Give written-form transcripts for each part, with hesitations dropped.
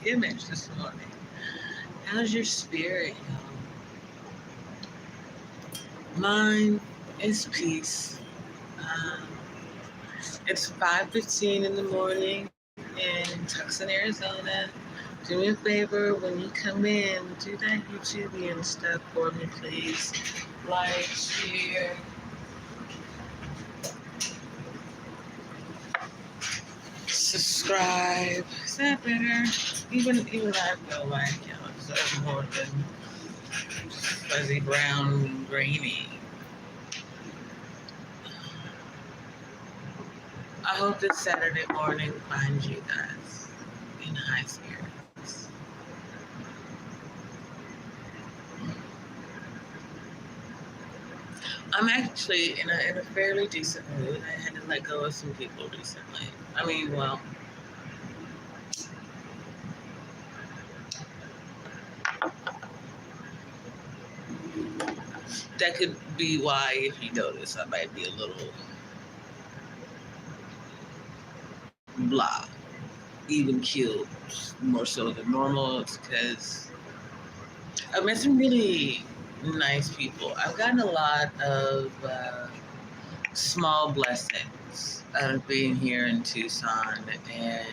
image this morning. How's your spirit? Mine is peace. Um, it's 5:15 in the morning in Tucson, Arizona. Do me a favor when you come in, do that YouTubian stuff for me, please. Like, share, subscribe. Is that better? Even I feel like y'all deserve more than fuzzy brown grainy. I hope this Saturday morning finds you guys in high spirits. I'm actually in a fairly decent mood. I had to let go of some people recently. I mean, well, that could be why, if you notice, I might be a little blah, even killed more so than normal. It's because I've met some really nice people. I've gotten a lot of small blessings out of being here in Tucson, and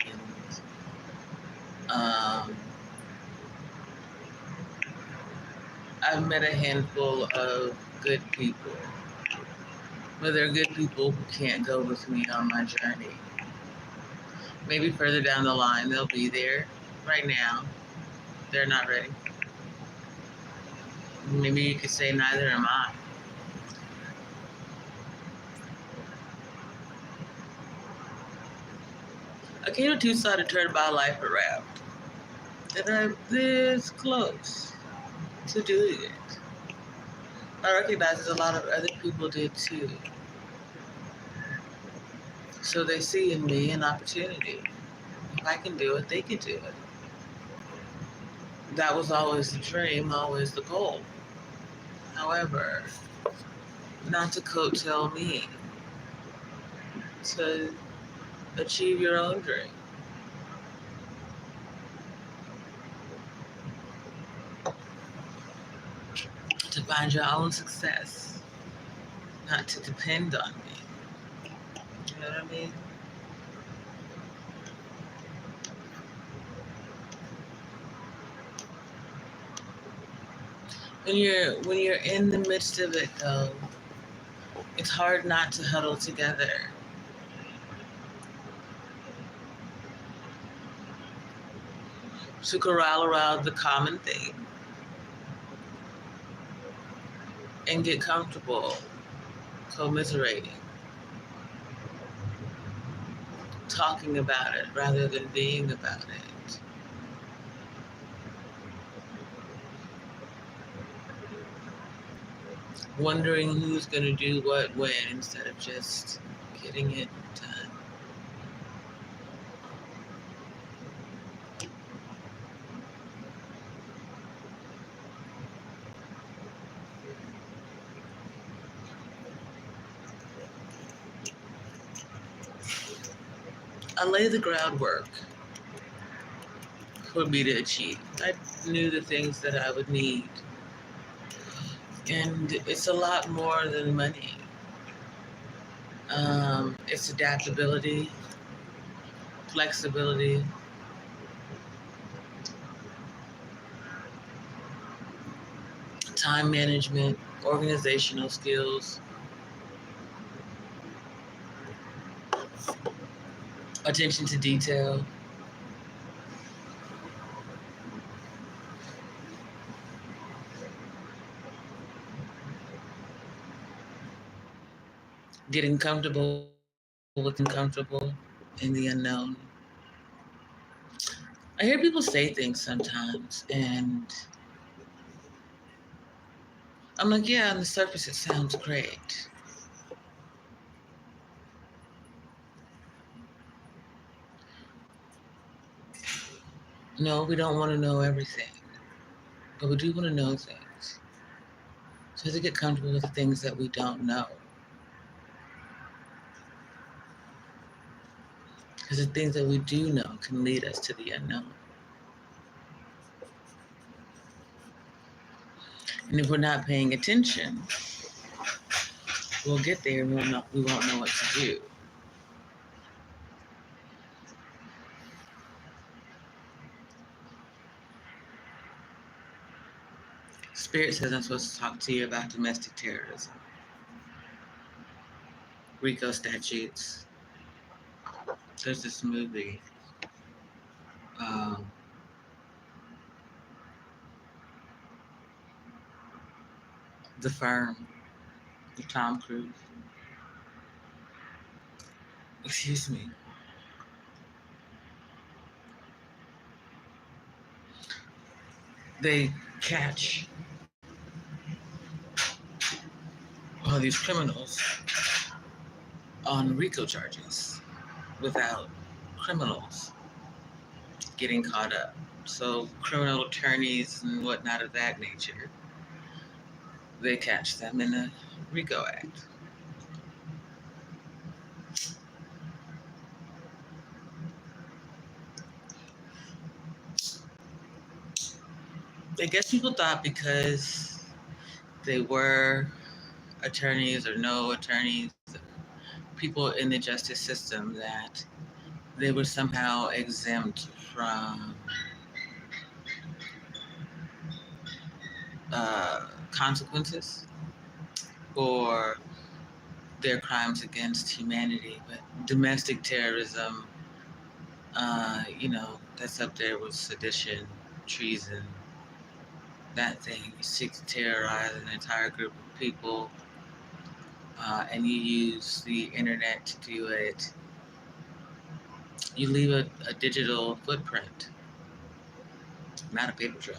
I've met a handful of good people, but they're good people who can't go with me on my journey. Maybe further down the line they'll be there. Right now, they're not ready. Maybe you could say neither am I. I came to Tucson to turn my life around, and I'm this close to doing it. I recognize a lot of other people did too. So they see in me an opportunity. If I can do it, they can do it. That was always the dream, always the goal. However, not to coattail me, to achieve your own dream. To find your own success, not to depend on me. You know what I mean? When you're in the midst of it though, it's hard not to huddle together. To corral around the common thing and get comfortable commiserating, talking about it rather than being about it. Wondering who's going to do what when instead of just getting it done. I lay the groundwork for me to achieve. I knew the things that I would need. And it's a lot more than money. It's adaptability, flexibility, time management, organizational skills, attention to detail. Getting comfortable with uncomfortable in the unknown. I hear people say things sometimes, and I'm like, yeah, on the surface it sounds great. No, we don't want to know everything, but we do want to know things. So to get comfortable with the things that we don't know. Because the things that we do know can lead us to the unknown. And if we're not paying attention, we'll get there and we won't know what to do. Spirit says I'm supposed to talk to you about domestic terrorism, RICO statutes. There's this movie, um, The Firm, with Tom Cruise. Excuse me. They catch all these criminals on RICO charges without criminals getting caught up. So criminal attorneys and whatnot of that nature, they catch them in the RICO Act. I guess people thought because they were attorneys or no attorneys, people in the justice system, that they were somehow exempt from consequences for their crimes against humanity. But domestic terrorism, that's up there with sedition, treason, that thing. You seek to terrorize an entire group of people, and you use the internet to do it. You leave a digital footprint, not a paper trail.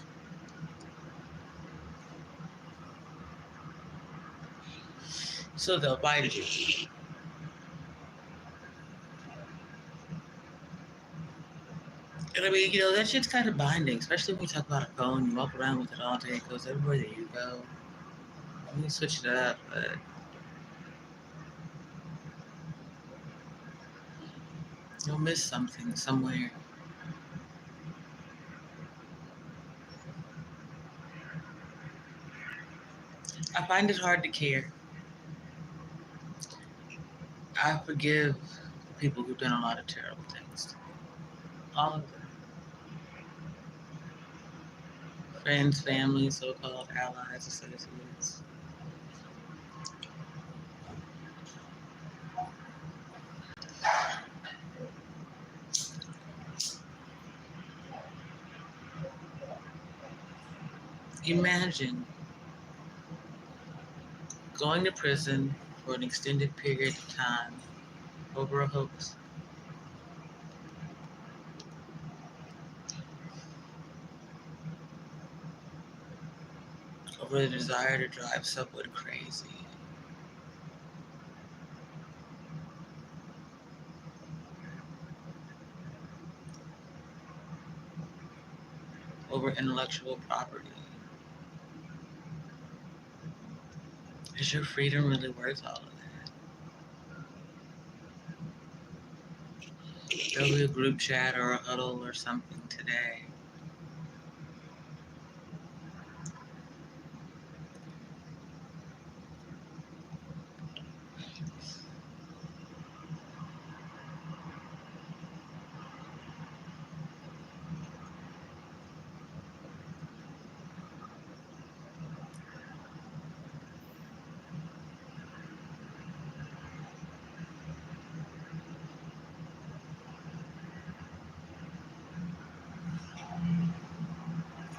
So they'll bite you. And I mean, that shit's kind of binding, especially when you talk about a phone. You walk around with it all day. It goes everywhere that you go. Let me switch it up, but you'll miss something somewhere. I find it hard to care. I forgive people who've done a lot of terrible things. All of them. Friends, family, so-called allies, associates. Imagine going to prison for an extended period of time over a hoax. Over the desire to drive someone crazy. Over intellectual property. Is your freedom really worth all of that? There'll be a group chat or a huddle or something today.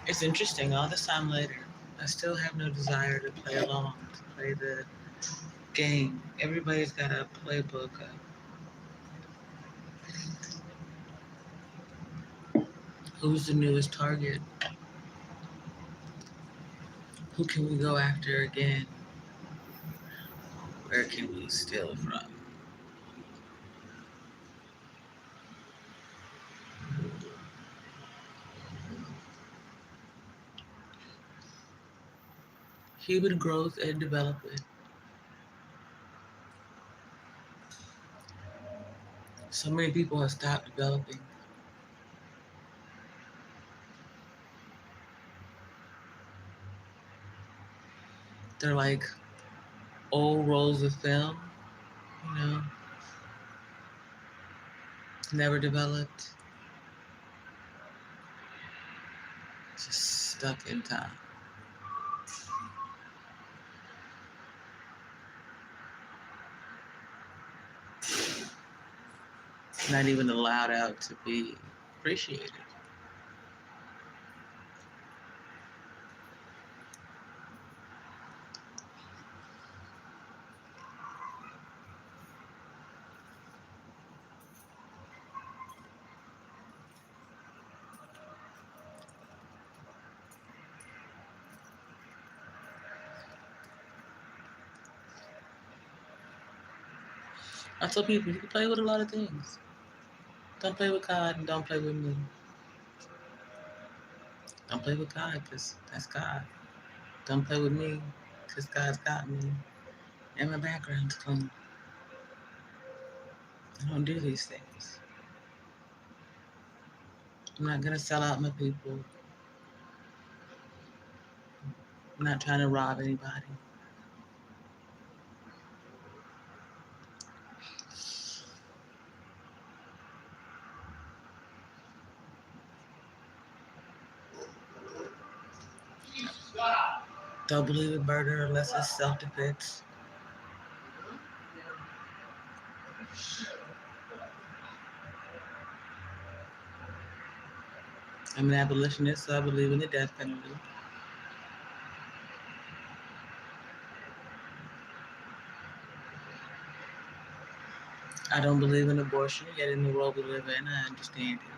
It's interesting, all this time later, I still have no desire to play along, to play the game. Everybody's got a playbook. Who's the newest target? Who can we go after again? Where can we steal from? Human growth and development. So many people have stopped developing. They're like old rolls of film, you know, never developed, just stuck in time. Not even allowed out to be appreciated. I tell people you can play with a lot of things. Don't play with God and don't play with me. Don't play with God because that's God. Don't play with me because God's got me and my background's clean. I don't do these things. I'm not going to sell out my people. I'm not trying to rob anybody. Don't believe in murder unless it's self-defense. I'm an abolitionist, so I believe in the death penalty. I don't believe in abortion, yet in the world we live in, I understand it.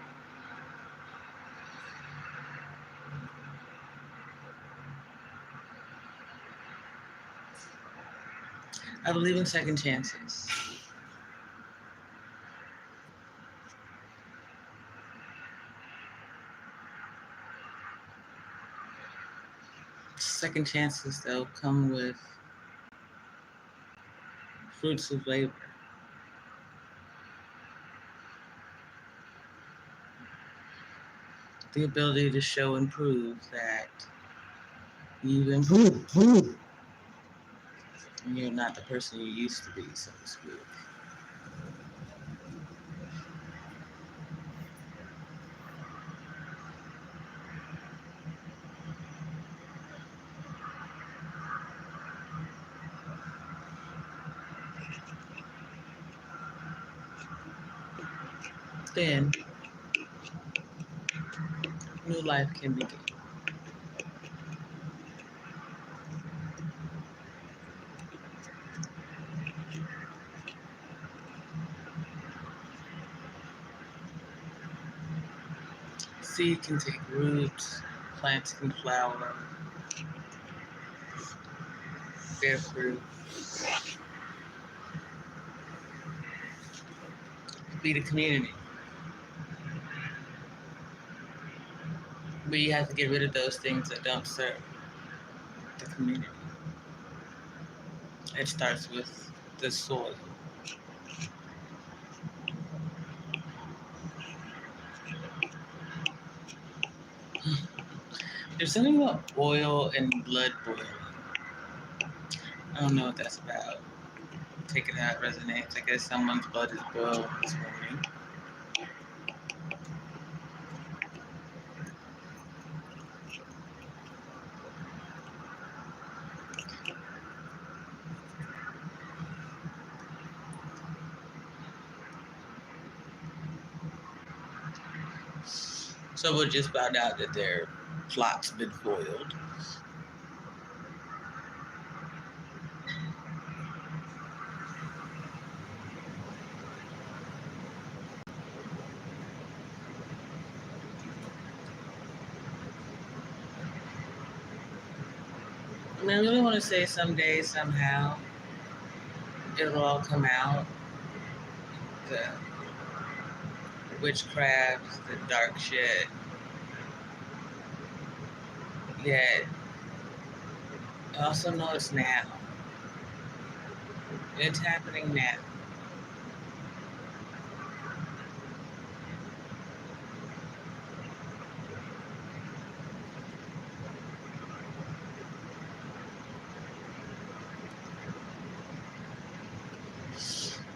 I believe in second chances. Second chances, though, come with fruits of labor. The ability to show and prove that you've improved. And you're not the person you used to be, so to speak. Then, new life can begin. Seed can take roots, plants can flower, bear fruit, be the community. But you have to get rid of those things that don't serve the community. It starts with the soil. There's something about oil and blood boiling. I don't know what that's about. Take it how it resonates. I guess someone's blood is boiled this morning. So we'll just found out that their plot's been foiled. I mean, I really want to say someday, somehow, it'll all come out. The witchcraft, the dark shit. Yet, I also know it's now. It's happening now.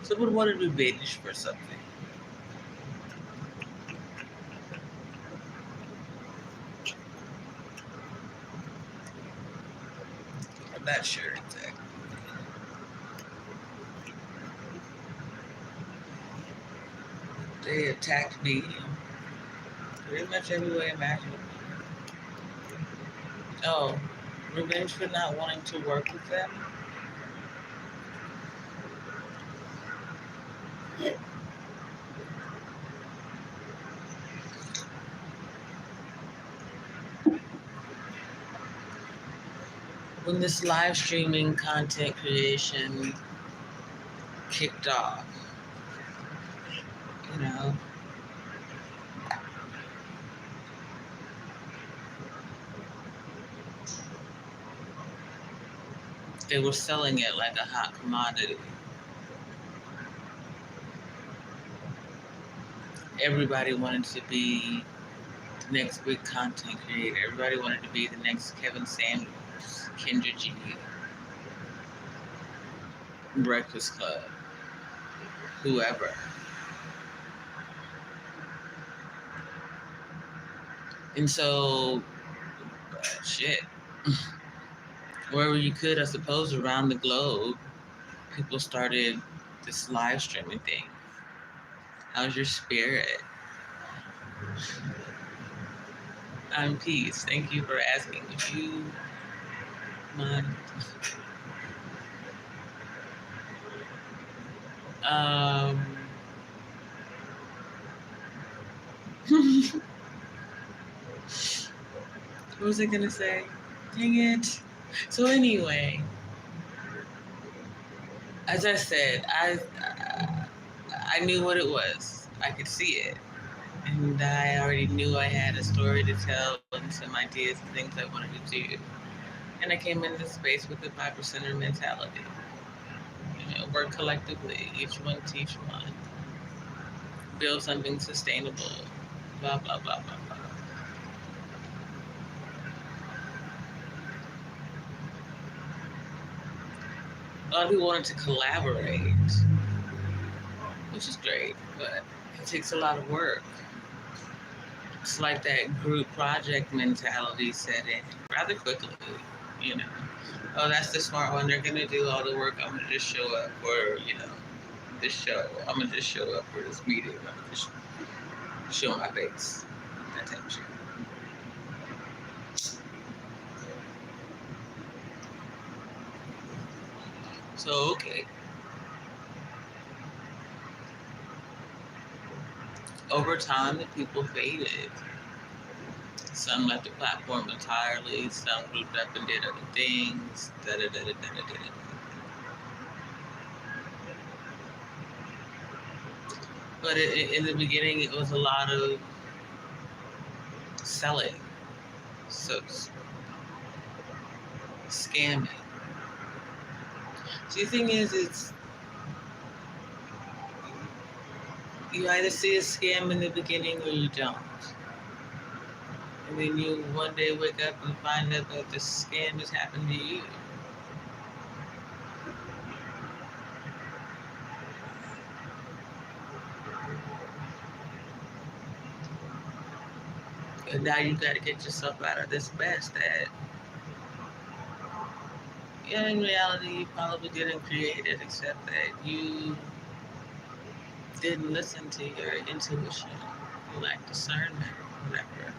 Someone wanted to binge for something. I'm not sure exactly. They attacked me pretty much every way imaginable. Oh, revenge for not wanting to work with them? When this live streaming content creation kicked off, you know, they were selling it like a hot commodity. Everybody wanted to be the next big content creator. Everybody wanted to be the next Kevin Samuels, Kendra G, Breakfast Club, whoever. And so, shit, wherever you could, I suppose, around the globe, people started this live streaming thing. How's your spirit? I'm peace. Thank you for asking. Would you mind? Um, what was I gonna say? Dang it. So anyway, as I said, I knew what it was. I could see it, and I already knew I had a story to tell and some ideas and things I wanted to do. And I came into space with the 5%er mentality. You know, work collectively, each one teach one, build something sustainable, blah blah blah blah blah. A lot of people wanted to collaborate, which is great, but it takes a lot of work. It's like that group project mentality set in rather quickly, you know. Oh, that's the smart one. They're gonna do all the work. I'm gonna just show up for, this show. I'm gonna just show up for this meeting. I'm gonna just show my face. That type of shit. So, okay. Over time, the people faded. Some left the platform entirely. Some grouped up and did other things. But in the beginning, it was a lot of selling, so scamming. See, the thing is, it's you either see a scam in the beginning or you don't. And then you one day wake up and find out that the scam has happened to you. And now you got to get yourself out of this mess that, yeah, in reality, you probably didn't create it, except that you didn't listen to your intuition, you lack discernment, whatever.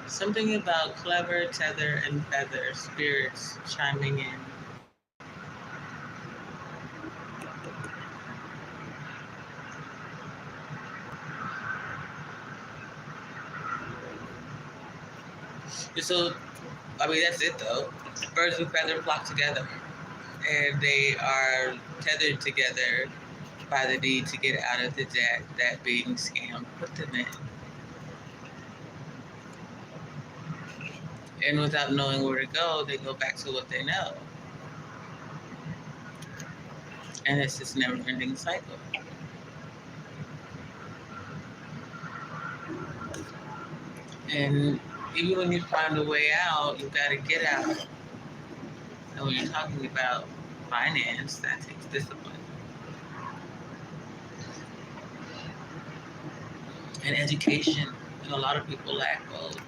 Something about clever, tether, and feather spirits chiming in. So, I mean, that's it though. Birds with feather flock together, and they are tethered together by the need to get out of the debt that being scammed put them in. And without knowing where to go, they go back to what they know. And it's this never-ending cycle. And Even when you find a way out, you got to get out. And when you're talking about finance, that takes discipline. And education, and a lot of people lack both.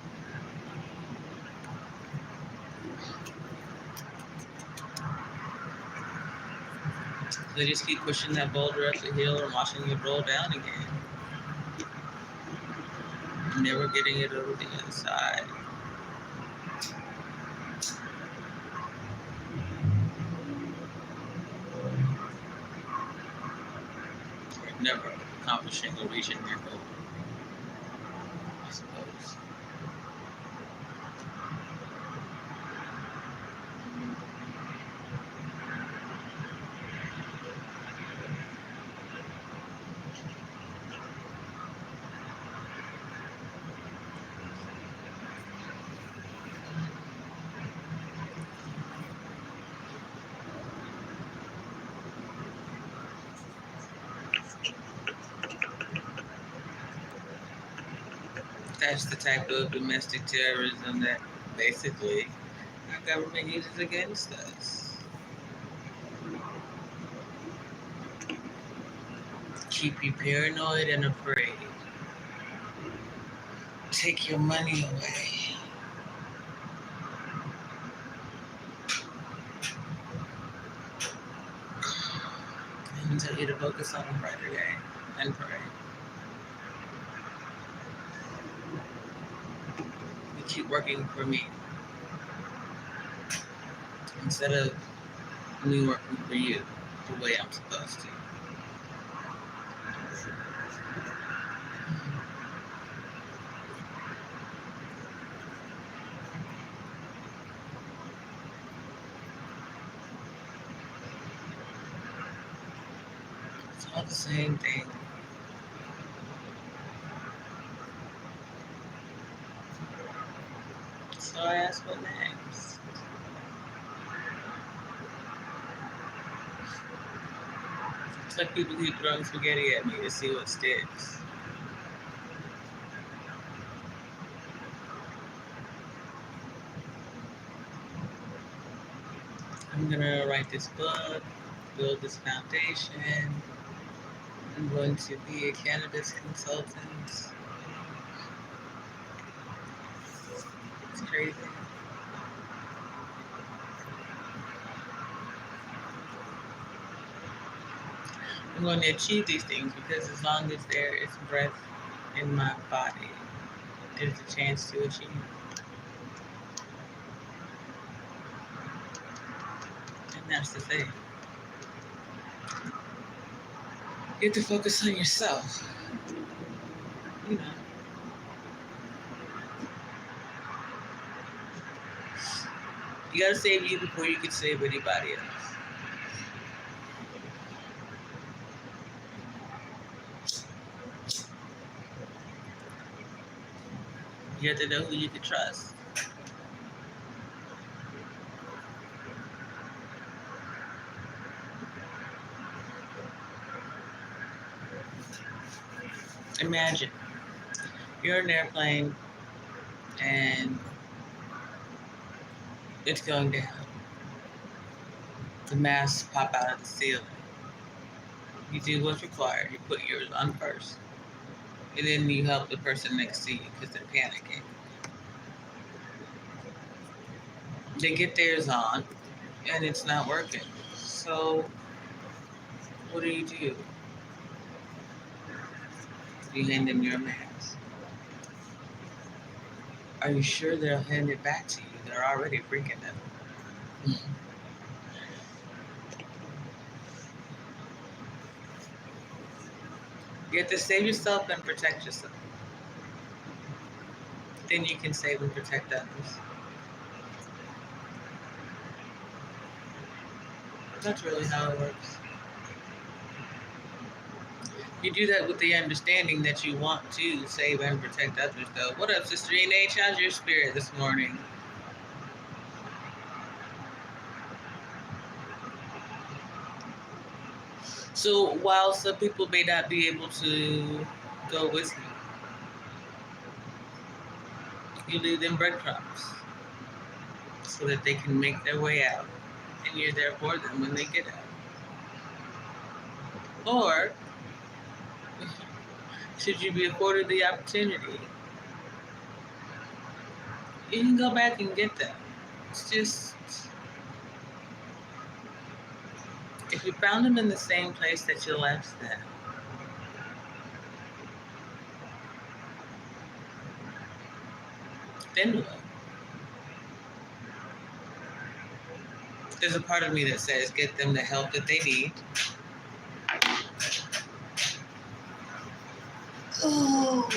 They just keep pushing that boulder up the hill and watching it roll down again. Never getting it over the other side. Never accomplishing or reaching their goal, I suppose. That's the type of domestic terrorism that basically our government uses against us. Keep you paranoid and afraid. Take your money away. And tell you to focus on a brighter day and pray. You keep working for me instead of me working for you the way I'm supposed to. It's all the same thing. So I asked what next. It's like people keep throwing spaghetti at me to see what sticks. I'm gonna write this book, build this foundation. I'm going to be a cannabis consultant. It's crazy. I'm going to achieve these things because as long as there is breath in my body, there's a chance to achieve. And that's the thing. You have to focus on yourself. You know. You gotta save you before you can save anybody else. You have to know who you can trust. Imagine you're in an airplane and it's going down. The masks pop out of the ceiling. You do what's required. You put yours on first. And then you help the person next to you because they're panicking. They get theirs on and it's not working. So what do? You hand them your mask. Are you sure they'll hand it back to you? They're already freaking them. You have to save yourself and protect yourself. Then you can save and protect others. That's really how it works. You do that with the understanding that you want to save and protect others, though. What up, Sister H? How's your spirit this morning? So while some people may not be able to go with me, you leave them breadcrumbs so that they can make their way out, and you're there for them when they get out. Or should you be afforded the opportunity, you can go back and get them. It's just, if you found them in the same place that you left them, then what? There's a part of me that says get them the help that they need. Oh.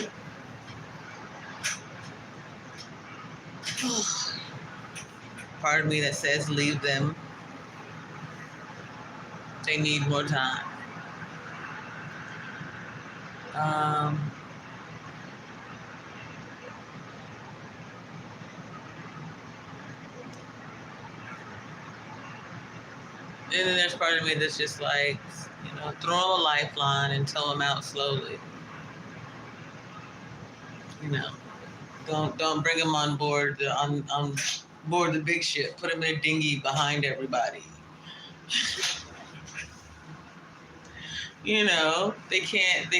Part of me that says leave them. They need more time. And then there's part of me that's just like, throw them a lifeline and tow them out slowly. Don't bring them on board on board the big ship. Put them in a dinghy behind everybody. They can't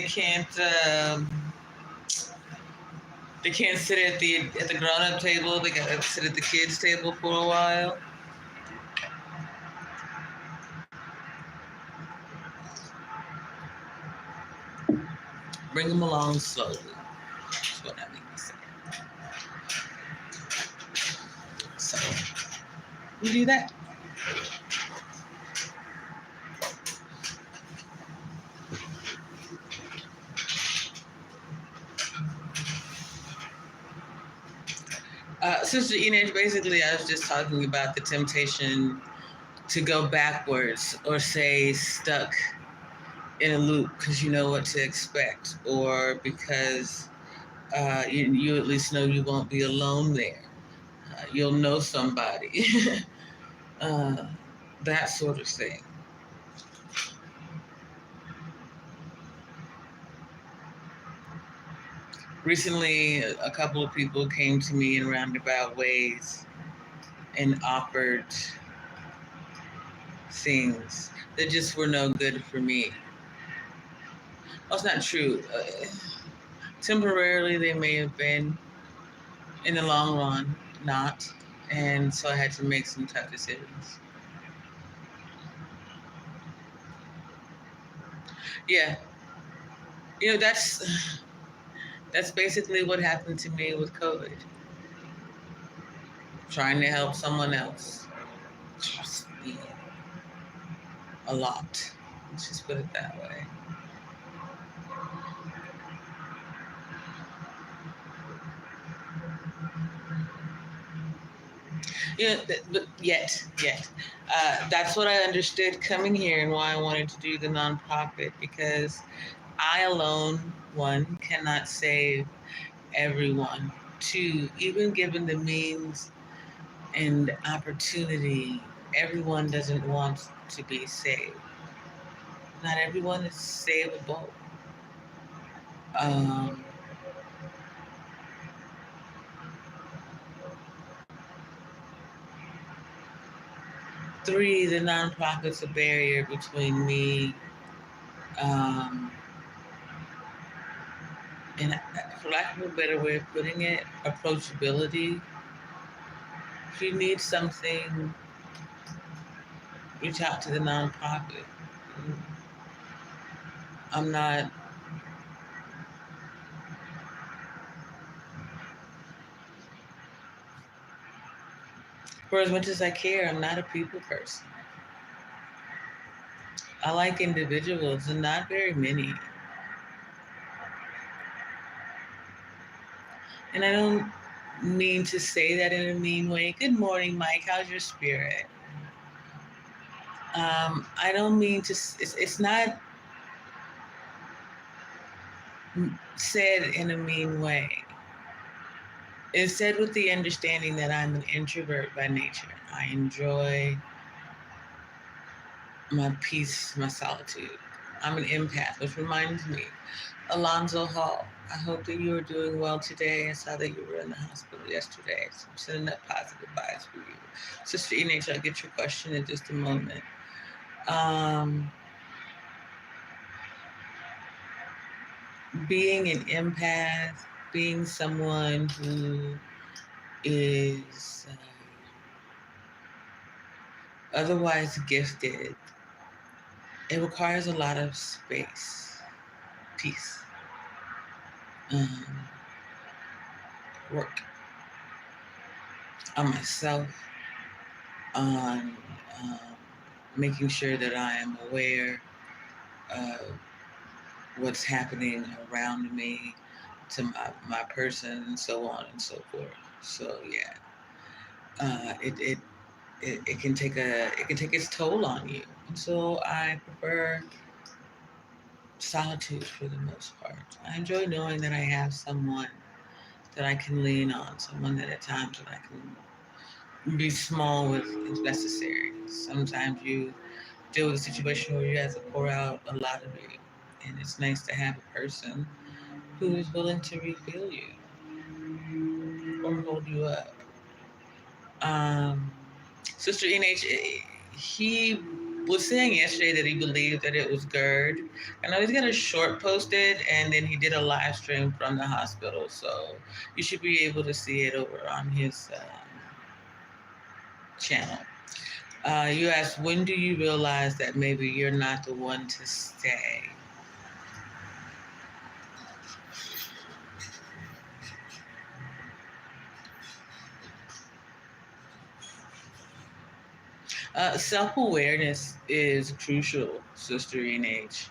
sit at the grown-up table. They gotta sit at the kids' table for a while. Bring them along slowly. That's what I mean to say. So, we do that. Sister Inez, basically, I was just talking about the temptation to go backwards or say stuck in a loop because you know what to expect, or because you at least know you won't be alone there. You'll know somebody. That sort of thing. Recently, a couple of people came to me in roundabout ways and offered things that just were no good for me. Well, it's not true. Temporarily, they may have been. In the long run, not. And so I had to make some tough decisions. Yeah. That's basically what happened to me with COVID. Trying to help someone else. Trust me. A lot. Let's just put it that way. But yet. That's what I understood coming here and why I wanted to do the nonprofit, because I alone, one, cannot save everyone. Two, even given the means and opportunity, everyone doesn't want to be saved. Not everyone is savable. Three, the nonprofit's a barrier between me and, for lack of a better way of putting it, approachability. If you need something, reach out to the nonprofit. I'm not for as much as I care, I'm not a people person. I like individuals, and not very many. And I don't mean to say that in a mean way. Good morning, Mike. How's your spirit? I don't mean to, it's not said in a mean way. It's said with the understanding that I'm an introvert by nature. I enjoy my peace, my solitude. I'm an empath, which reminds me, Alonzo Hall. I hope that you are doing well today. I saw that you were in the hospital yesterday, so I'm sending that positive vibes for you. Sister Enage, I'll get your question in just a moment. Um, Being an empath, being someone who is otherwise gifted, it requires a lot of space, peace, um, work on myself, on um, making sure that I am aware of what's happening around me, to my person, and so on and so forth. So yeah, it can take its toll on you. And so I prefer solitude for the most part. I enjoy knowing that I have someone that I can lean on, someone that at times that I can be small with if necessary. Sometimes you deal with a situation where you have to pour out a lot of you, and it's nice to have a person who is willing to refill you or hold you up. Um, Sister NH, he was saying yesterday that he believed that it was GERD. I know he's got a short posted, and then he did a live stream from the hospital, so you should be able to see it over on his channel. You asked, when do you realize that maybe you're not the one to stay? Self-awareness is crucial, Sister NH.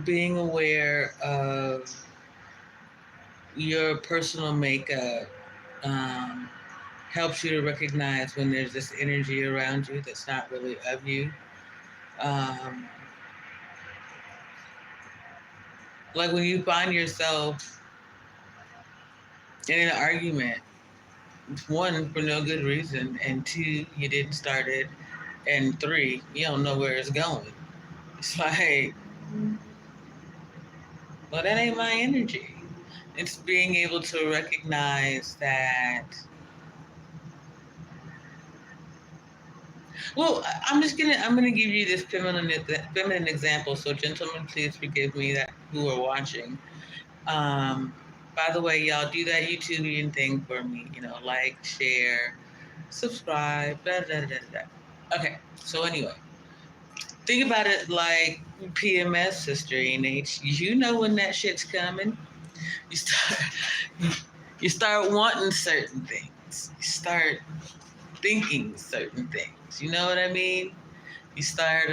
Being aware of your personal makeup um, helps you to recognize when there's this energy around you that's not really of you. Um, like when you find yourself in an argument, one, for no good reason, and two, you didn't start it, and three, you don't know where it's going. It's like, well, that ain't my energy. It's being able to recognize that. Well, I'm gonna give you this feminine example. So, gentlemen, please forgive me that who are watching. Um, by the way, y'all do that YouTubian thing for me. Like, share, subscribe. Da da da da da. Okay. So anyway, think about it like PMS, Sister NH. You know when that shit's coming. You start you start wanting certain things. You start thinking certain things. You know what I mean? You start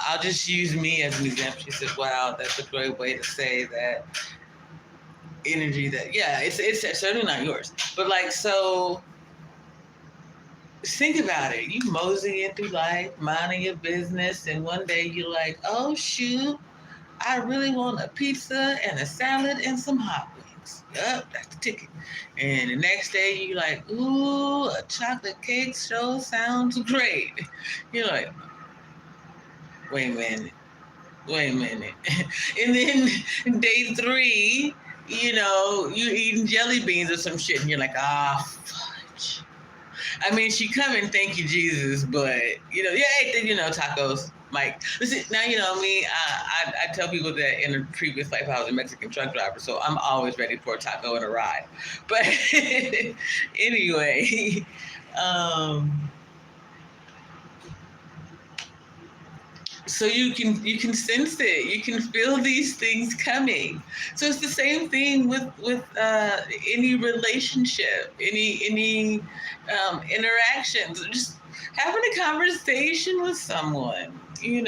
I'll just use me as an example. She said, wow, that's a great way to say that energy that, yeah, it's certainly not yours. But like, so think about it. You mosey in through life, minding your business, and one day you're like, oh shoot, I really want a pizza and a salad and some hot wings. Yup, that's the ticket. And the next day you're like, ooh, a chocolate cake show sounds great. You're like, wait a minute. And then day three, you eating jelly beans or some shit, and you're like, fudge. I mean, she come and thank you, Jesus, but, tacos. Mike, listen, now you know me. I tell people that in a previous life I was a Mexican truck driver, so I'm always ready for a taco and a ride. But anyway, so you can sense it. You can feel these things coming. So it's the same thing with any relationship, any interactions. Just having a conversation with someone. You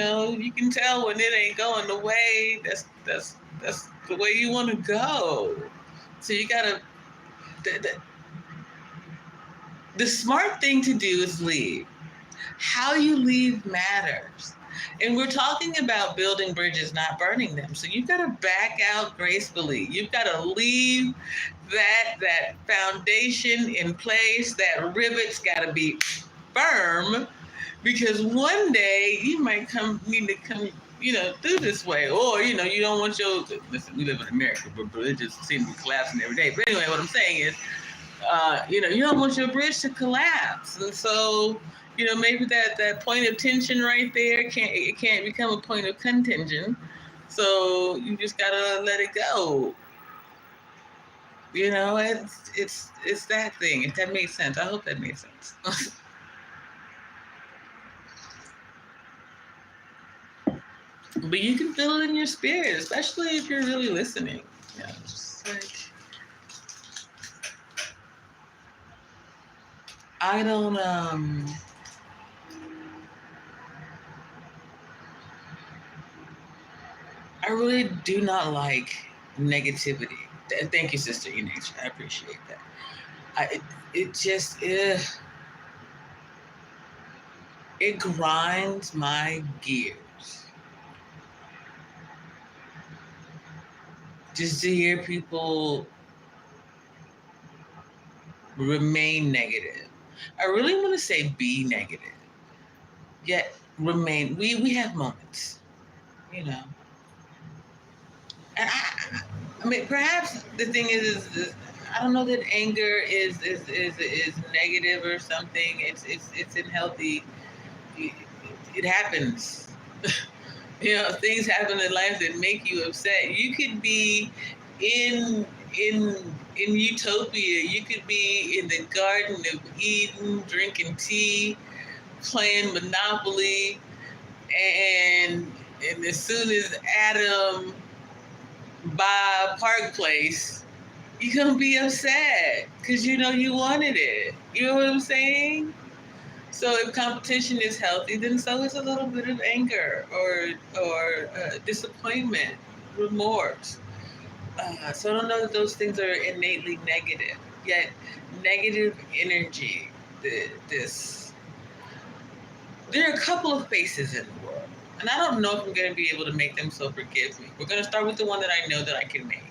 can tell when it ain't going the way that's the way you want to go. So you gotta. The smart thing to do is leave. How you leave matters. And we're talking about building bridges, not burning them. So you've got to back out gracefully. You've got to leave that foundation in place. That rivet's got to be firm, because one day you might need to come, through this way, or you don't want your. Listen, we live in America, but religious seems to be collapsing every day. But anyway, what I'm saying is, you don't want your bridge to collapse, and so maybe that point of tension right there can't become a point of contention. So you just gotta let it go. It's that thing. If that makes sense, I hope that makes sense. But you can feel it in your spirit, especially if you're really listening. Just like I don't I really do not like negativity. Thank you, Sister Enature. I appreciate that. It just it grinds my gears just to hear people remain negative. I really want to say be negative, yet remain. We have moments, and I mean, perhaps the thing is I don't know that anger is negative or something. It's unhealthy. It happens. Things happen in life that make you upset. You could be in utopia. You could be in the Garden of Eden, drinking tea, playing Monopoly, and as soon as Adam buy Park Place, you're gonna be upset because you wanted it. You know what I'm saying? So if competition is healthy, then so is a little bit of anger or disappointment, remorse. So I don't know that those things are innately negative. Yet negative energy, there are a couple of faces in the world, and I don't know if I'm going to be able to make them, so forgive me. We're going to start with the one that I know that I can make.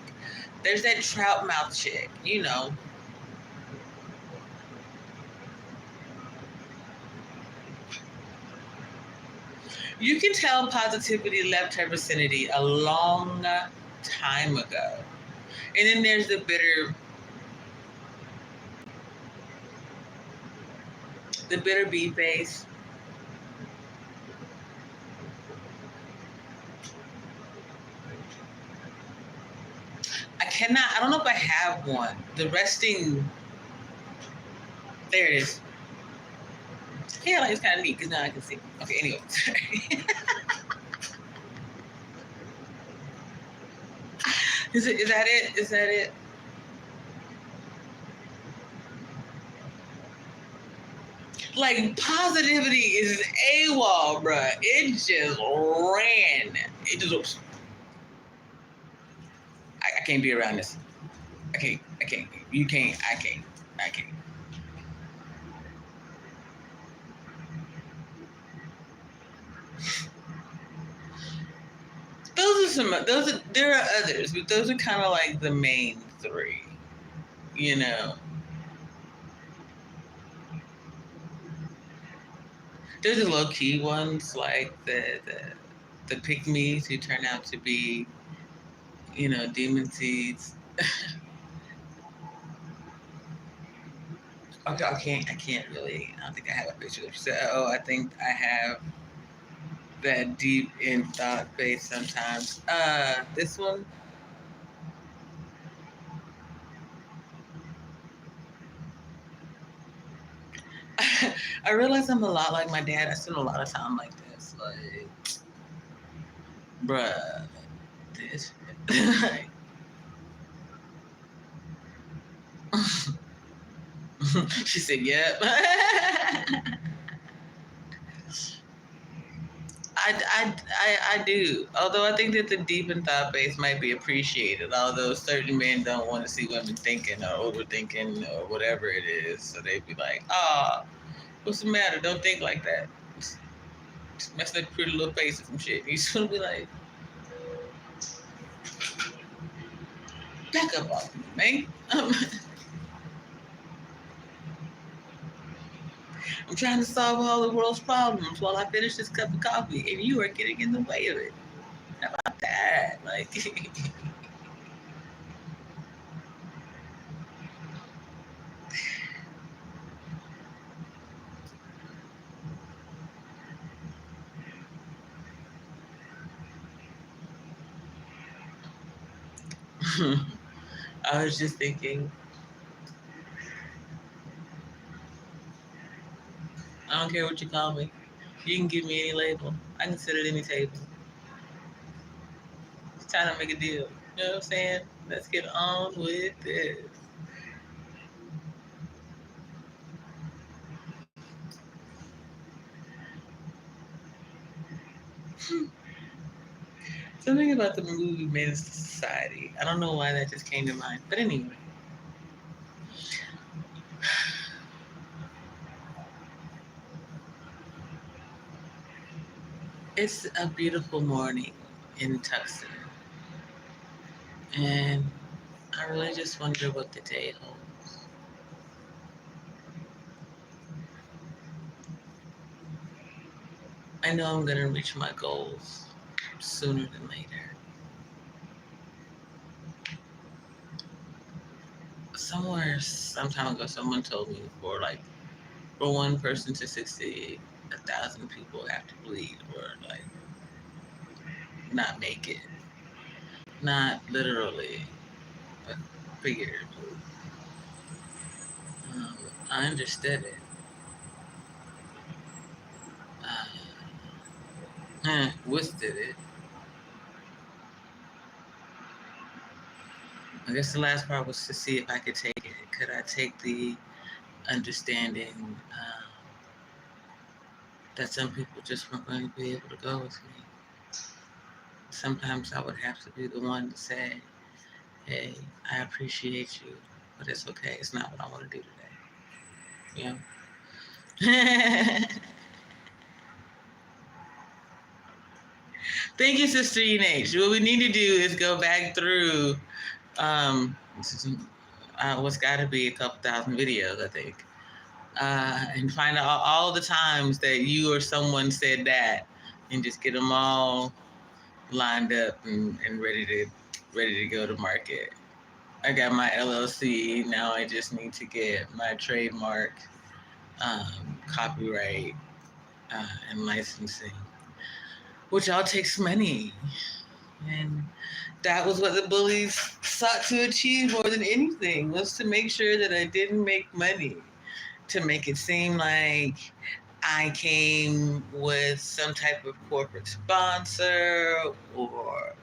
There's that trout mouth chick, You can tell positivity left her vicinity a long time ago. And then there's the bitter bee face. I don't know if I have one. The resting, there it is. Yeah, like it's kind of neat because now I can see. Okay, anyway, sorry. Is that it? Is that it? Like positivity is AWOL, bruh. It just ran. It just. I can't be around this. I can't. You can't. I can't. There are others, but those are kind of like the main three, There's the low key ones like the pick-me's who turn out to be, demon seeds. Okay, I can't really. I don't think I have a picture of you. So I think I have that deep in thought phase sometimes. This one. I realize I'm a lot like my dad. I spend a lot of time like this. Like, bruh, this. She said, yep. I do. Although I think that the deep and thought base might be appreciated. Although certain men don't want to see women thinking or overthinking or whatever it is. So they'd be like, what's the matter? Don't think like that. Just messing up pretty little faces and shit. You just want to be like, back up off me, man. I'm trying to solve all the world's problems while I finish this cup of coffee, and you are getting in the way of it. How about that? Like, I was just thinking, I don't care what you call me. You can give me any label. I can sit at any table. It's time to make a deal. You know what I'm saying? Let's get on with this. Something about the movie Menace to Society. I don't know why that just came to mind. But anyway, it's a beautiful morning in Tucson. And I really just wonder what the day holds. I know I'm going to reach my goals sooner than later. Somewhere, some time ago, someone told me for one person to succeed, 1,000 people have to bleed or like not make it. Not literally, but figuratively. Um, I understood it. Withstood it. I guess the last part was to see if I could take it. Could I take the understanding that some people just weren't going to be able to go with me? Sometimes I would have to be the one to say, hey, I appreciate you, but it's okay. It's not what I want to do today. Yeah. Thank you, Sister H. What we need to do is go back through what's got to be a couple thousand videos, I think, and find out all the times that you or someone said that, and just get them all lined up and ready to go to market. I got my LLC. Now I just need to get my trademark, copyright, and licensing, which all takes money. And that was what the bullies sought to achieve more than anything, was to make sure that I didn't make money, to make it seem like I came with some type of corporate sponsor, or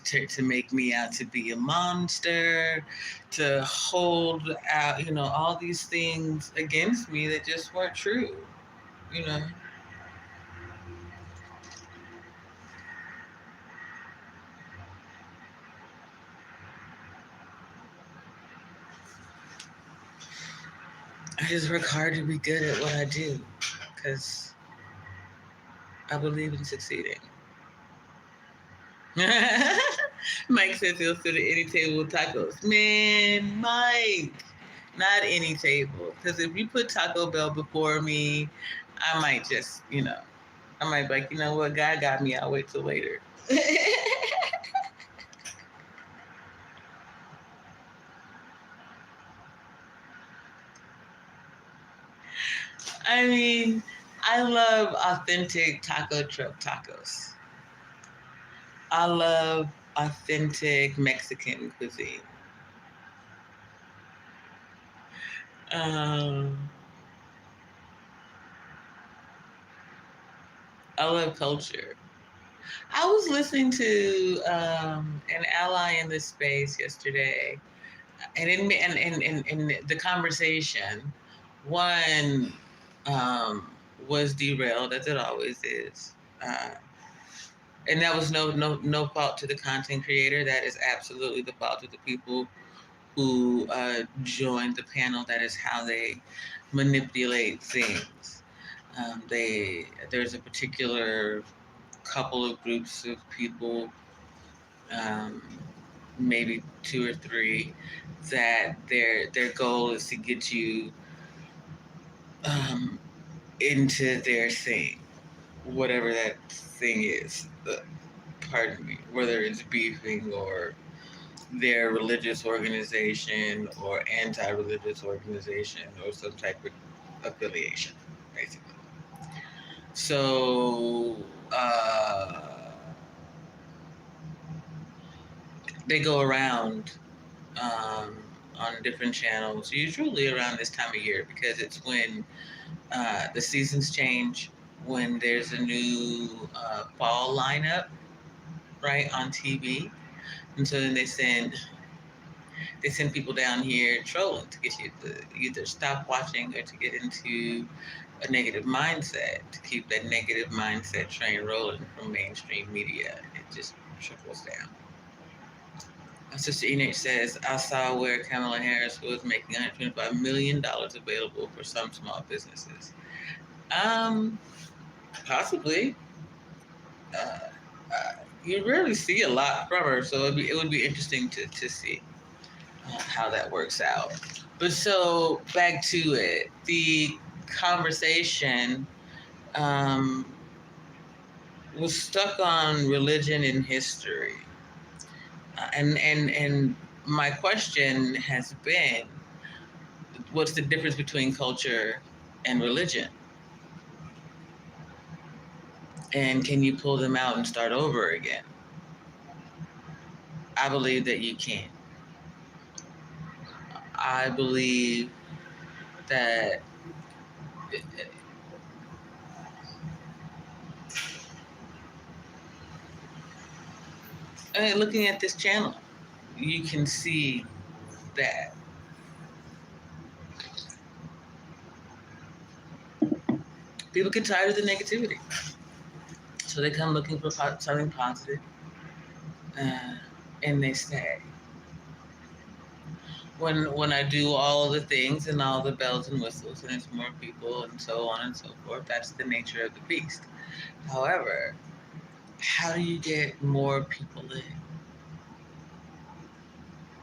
to make me out to be a monster, to hold out, all these things against me that just weren't true, you know. I just work hard to be good at what I do, because I believe in succeeding. Mike says he'll sit at any table with tacos. Man, Mike, not any table. Because if you put Taco Bell before me, I might just, I might be like, you know what, God got me, I'll wait till later. I mean, I love authentic taco truck tacos. I love authentic Mexican cuisine. Um, I love culture. I was listening to an ally in this space yesterday, and in the conversation, one was derailed, as it always is, and that was no fault to the content creator. That is absolutely the fault of the people who joined the panel. That is how they manipulate things. There's a particular couple of groups of people, um, maybe two or three, that their goal is to get you into their thing, whatever that thing is. Pardon me, whether it's beefing or their religious organization or anti-religious organization or some type of affiliation, basically. So they go around on different channels, usually around this time of year, because it's when the seasons change, when there's a new fall lineup, right, on TV. And so then they send people down here trolling to get you to either stop watching or to get into a negative mindset, to keep that negative mindset train rolling from mainstream media. It just trickles down. Sister Enoch says, I saw where Kamala Harris was making $125 million available for some small businesses. Possibly. Uh, you rarely see a lot from her, so it would be interesting to see how that works out. But so back to it, the conversation was stuck on religion and history, and my question has been, what's the difference between culture and religion? And can you pull them out and start over again? I believe that you can. I believe that looking at this channel, you can see that people get tired of the negativity. So they come looking for something positive, and they stay. When I do all the things and all the bells and whistles, and it's more people and so on and so forth, that's the nature of the beast. However, how do you get more people in?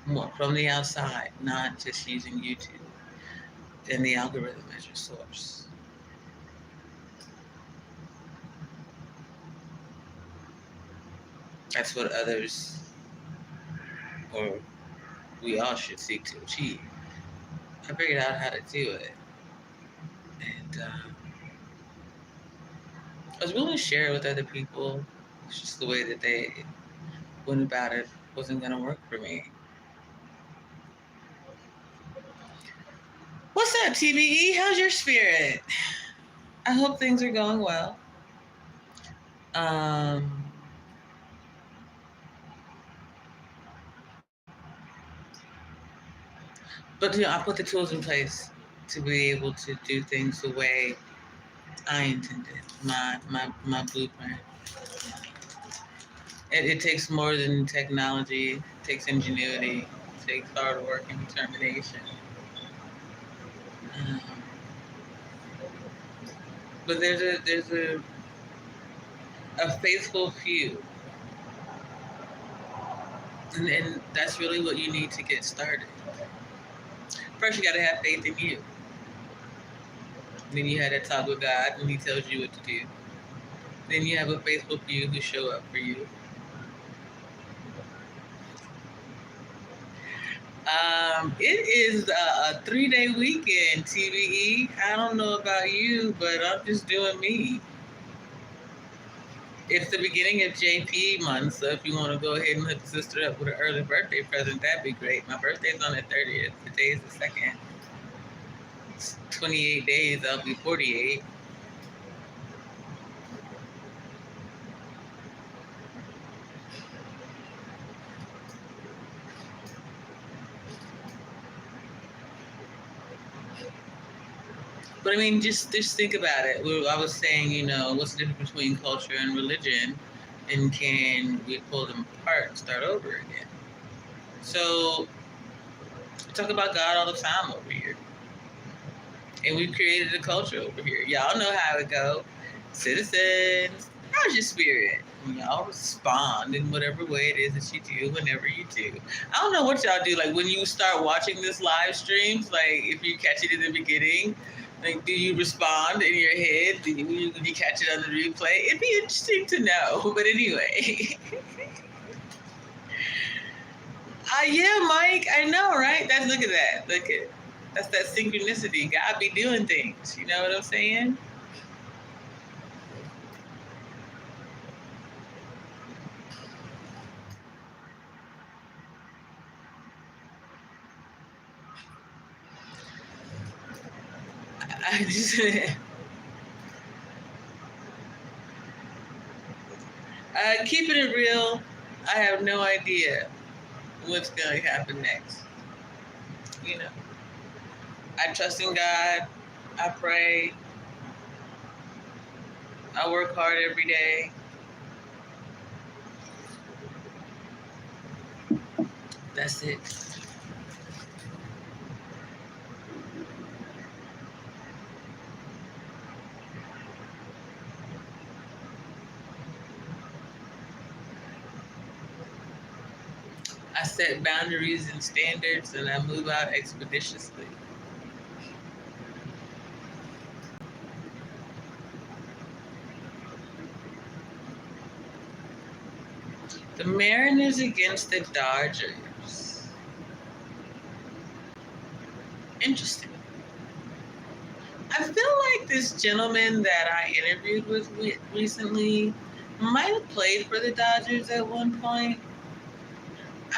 More from the outside, not just using YouTube and the algorithm as your source. That's what others, or we all should seek to achieve. I figured out how to do it. And I was willing to share it with other people. It's just the way that they went about it wasn't going to work for me. What's up, TBE? How's your spirit? I hope things are going well. But I put the tools in place to be able to do things the way I intended. My blueprint. It takes more than technology. It takes ingenuity. It takes hard work and determination. But there's a faithful few, and that's really what you need to get started. First, you got to have faith in you. Then you had to talk with God, and He tells you what to do. Then you have a faithful few who show up for you. It is a 3-day weekend, TVE. I don't know about you, but I'm just doing me. It's the beginning of JP month, so if you want to go ahead and hook the sister up with an early birthday present, that'd be great. My birthday's on the 30th. Today's the 2nd. It's 28 days, I'll be 48. But I mean, just think about it. I was saying, what's the difference between culture and religion, and can we pull them apart and start over again? So, we talk about God all the time over here. And we've created a culture over here. Y'all know how it go. Citizens, how's your spirit? And y'all respond in whatever way it is that you do whenever you do. I don't know what y'all do. Like when you start watching this live streams, like if you catch it in the beginning, Like, do you respond in your head? Do you catch it on the replay? It'd be interesting to know. But anyway. Yeah, Mike, I know, right? Look at that. That's that synchronicity. God be doing things. You know what I'm saying? I just keeping it real. I have no idea what's going to happen next. You know, I trust in God. I pray. I work hard every day. That's it. I set boundaries and standards, and I move out expeditiously. The Mariners against the Dodgers. Interesting. I feel like this gentleman that I interviewed with recently might have played for the Dodgers at one point.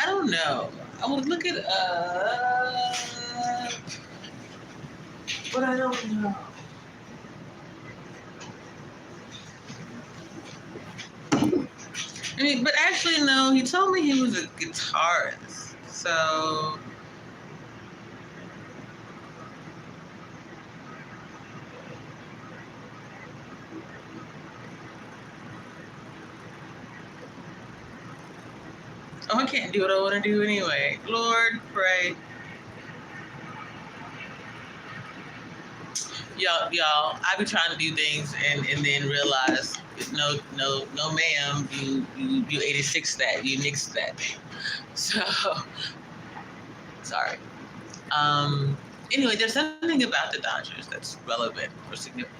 I don't know. I would look it up, but I don't know. I mean, but actually, no. He told me he was a guitarist. So I can't do what I want to do anyway. Lord, pray. Y'all, I be trying to do things and then realize, no, ma'am, you 86 that, you nixed that. So, sorry. Anyway, there's something about the Dodgers that's relevant or significant.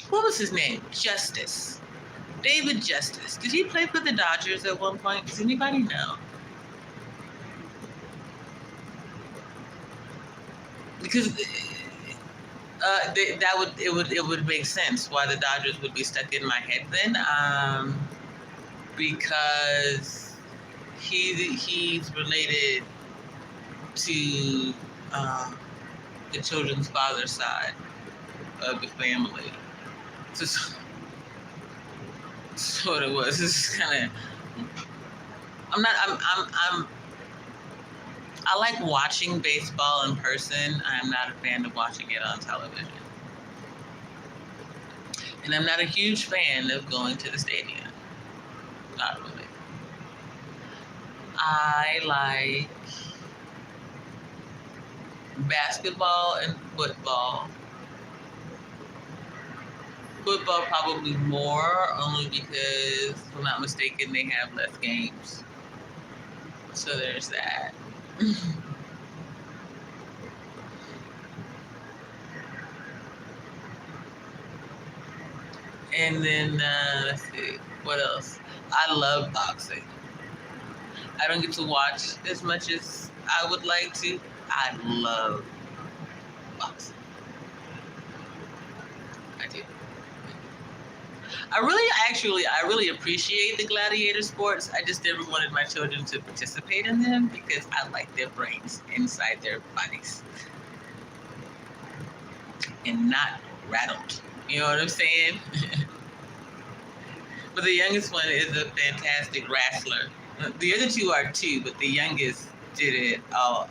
What was his name? Justice. David Justice. Did he play for the Dodgers at one point? Does anybody know? Because it would make sense why the Dodgers would be stuck in my head then, because he's related to the children's father's side of the family. So what it was. This is kind of. I like watching baseball in person. I'm not a fan of watching it on television. And I'm not a huge fan of going to the stadium. Not really. I like basketball and football. Football probably more, only because, if I'm not mistaken, they have less games. So there's that. And then, let's see, what else? I love boxing. I don't get to watch as much as I would like to. I love boxing. I do. I really appreciate the gladiator sports. I just never wanted my children to participate in them because I like their brains inside their bodies and not rattled. You know what I'm saying? But the youngest one is a fantastic wrestler. The other two are too, but the youngest did it all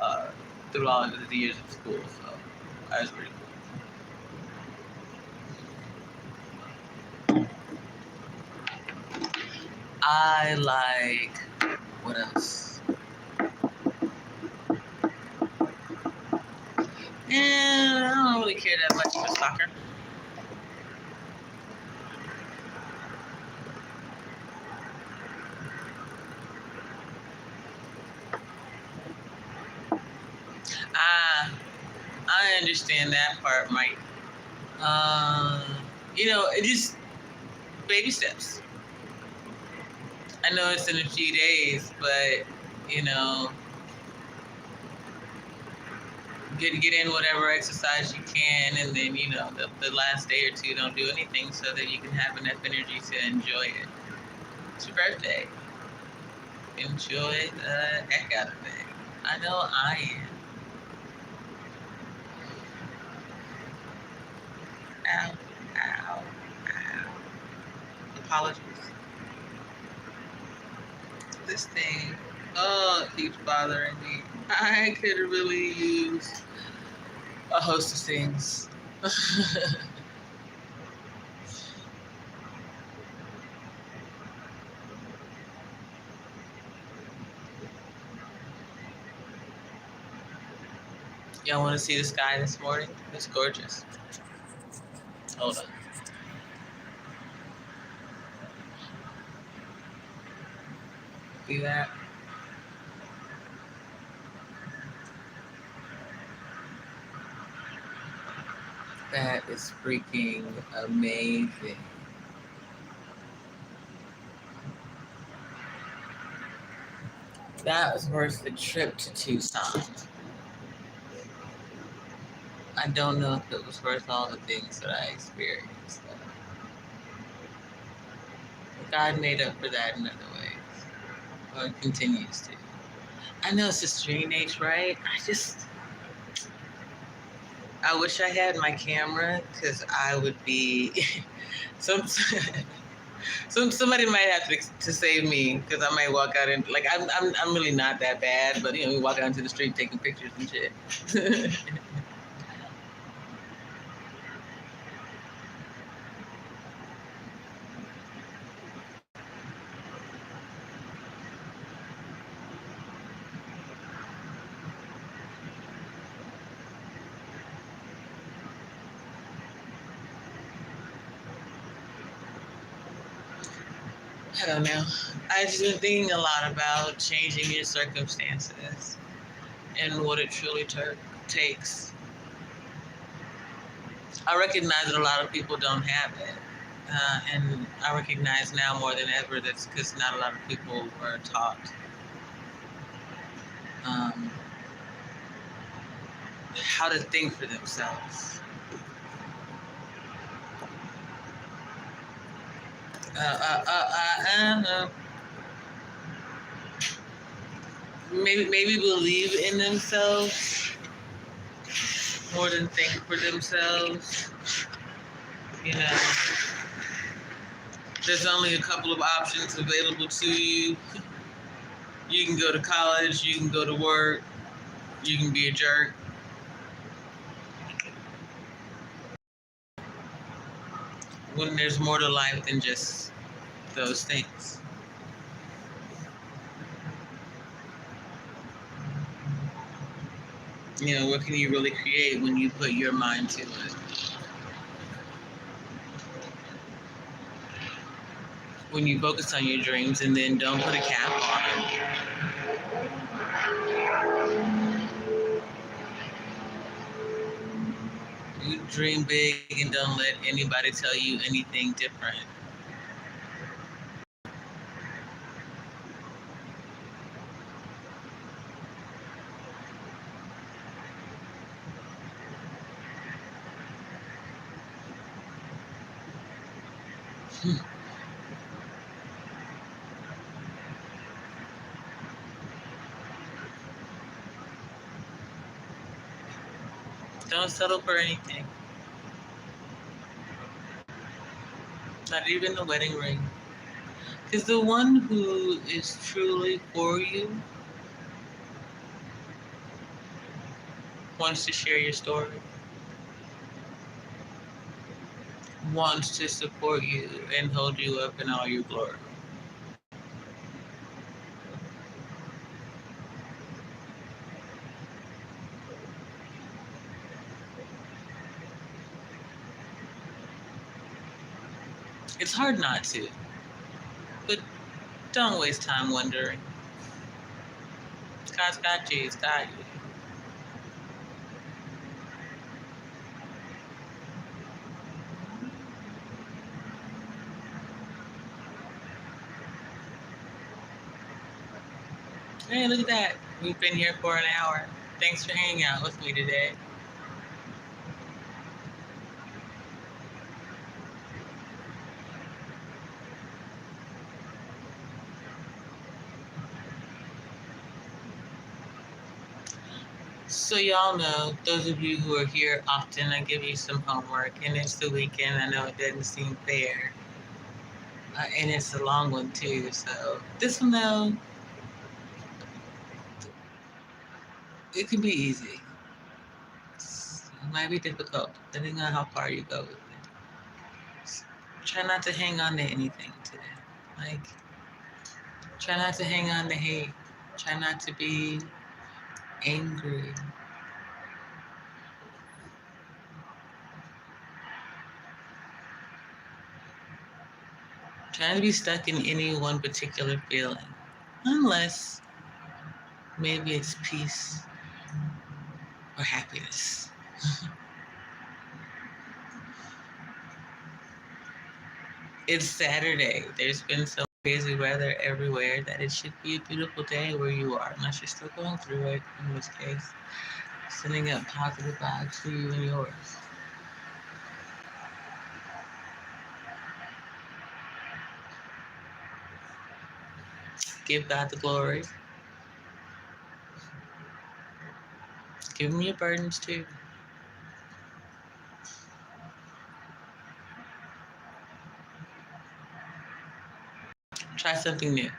through all of the years of school. So that was pretty cool. I like, what else? And I don't really care that much for soccer. I understand that part, Mike. It just baby steps. I know it's in a few days, but you know, get in whatever exercise you can, and then the last day or two don't do anything, so that you can have enough energy to enjoy it. It's your birthday. Enjoy the heck out of it. I know I am. Ow, ow, ow. Apologies. This thing, oh, it keeps bothering me. I could really use a host of things. Y'all want to see the sky this morning? It's gorgeous. Hold on. See that? That is freaking amazing. That was worth the trip to Tucson. I don't know if it was worth all the things that I experienced. God made up for that in other ways, or continues to. I know it's a strange age, right? I wish I had my camera, because I would be somebody might have to save me, because I might walk out and I'm really not that bad, but we walk out into the street taking pictures and shit. I don't know. I've just been thinking a lot about changing your circumstances and what it truly takes. I recognize that a lot of people don't have it. And I recognize now more than ever that's because not a lot of people were taught how to think for themselves. Maybe believe in themselves more than think for themselves. There's only a couple of options available to you. You can go to college, you can go to work, you can be a jerk. When there's more to life than just those things. What can you really create when you put your mind to it? When you focus on your dreams and then don't put a cap on them. You dream big and don't let anybody tell you anything different. Don't settle for anything. Not even the wedding ring. Because the one who is truly for you wants to share your story, wants to support you and hold you up in all your glory. It's hard not to, but don't waste time wondering. God's got you, He's got you. Hey, look at that. We've been here for an hour. Thanks for hanging out with me today. So y'all know, those of you who are here often, I give you some homework, and it's the weekend. I know it doesn't seem fair, and it's a long one too. So this one though, it can be easy. It might be difficult depending on how far you go with it. So try not to hang on to anything today. Like, try not to hang on to hate. Try not to be angry. Try not to be stuck in any one particular feeling. Unless maybe it's peace or happiness. It's Saturday. There's been so crazy weather everywhere that it should be a beautiful day where you are, unless you're still going through it, in which case, sending up positive vibes for you and yours. Give God the glory. Give him your burdens too. Try something new.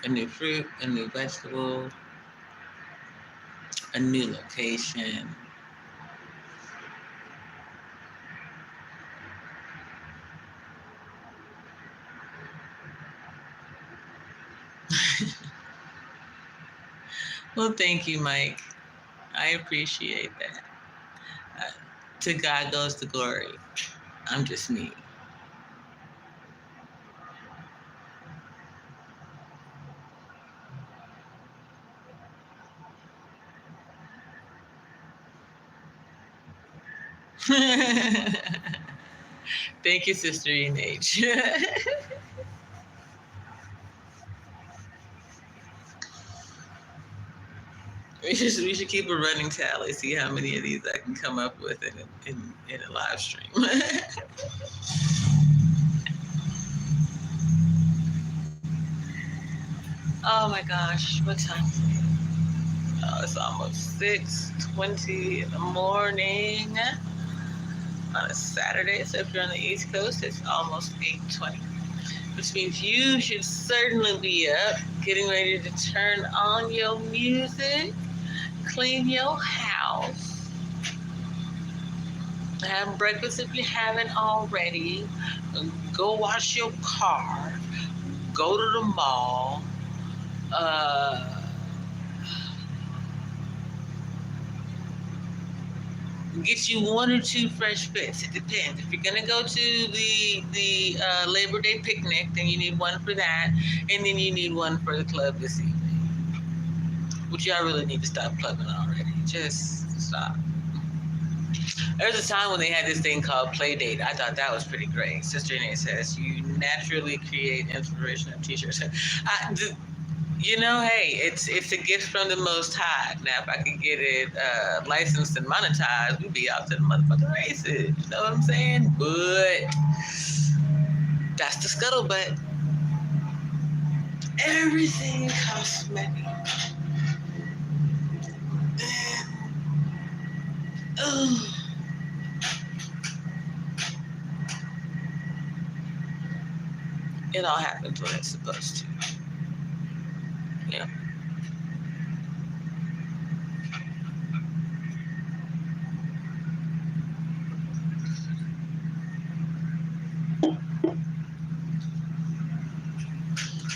A new fruit, a new vegetable, a new location. Well, thank you, Mike. I appreciate that. To God goes the glory. I'm just me. Thank you, Sister H. We should keep a running tally, see how many of these I can come up with in a live stream. Oh my gosh, what time is it? Oh, it's almost 6:20 in the morning on a Saturday. So if you're on the East Coast, it's almost 8:20, which means you should certainly be up, getting ready to turn on your music, clean your house, have breakfast if you haven't already, go wash your car, go to the mall, get you one or two fresh fits. It depends. If you're gonna go to the Labor Day picnic, then you need one for that, and then you need one for the club this evening. Which y'all really need to stop clubbing already. Just stop. There was a time when they had this thing called Playdate. I thought that was pretty great. Sister Nate says you naturally create inspirational t-shirts. You know, hey, it's a gift from the Most High. Now, if I could get it licensed and monetized, we'd be out to the motherfucking races. You know what I'm saying? But that's the scuttlebutt. Everything costs money. It all happens when it's supposed to. Yeah.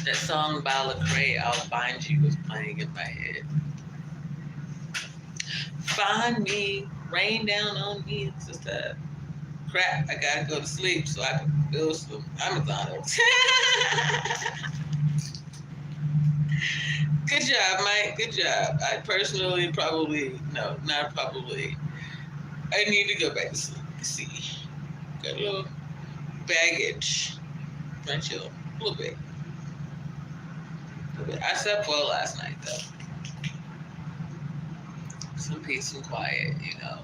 That song by Lecrae, I'll Find You, was playing in my head. Find me, rain down on me. It's just a crap. I gotta go to sleep so I can fill some Amazon orders. Good job, Mike. Good job. I personally not probably. I need to go back to sleep. See, got a little baggage. Might chill a little bit. I slept well last night, though. Some peace and quiet, you know.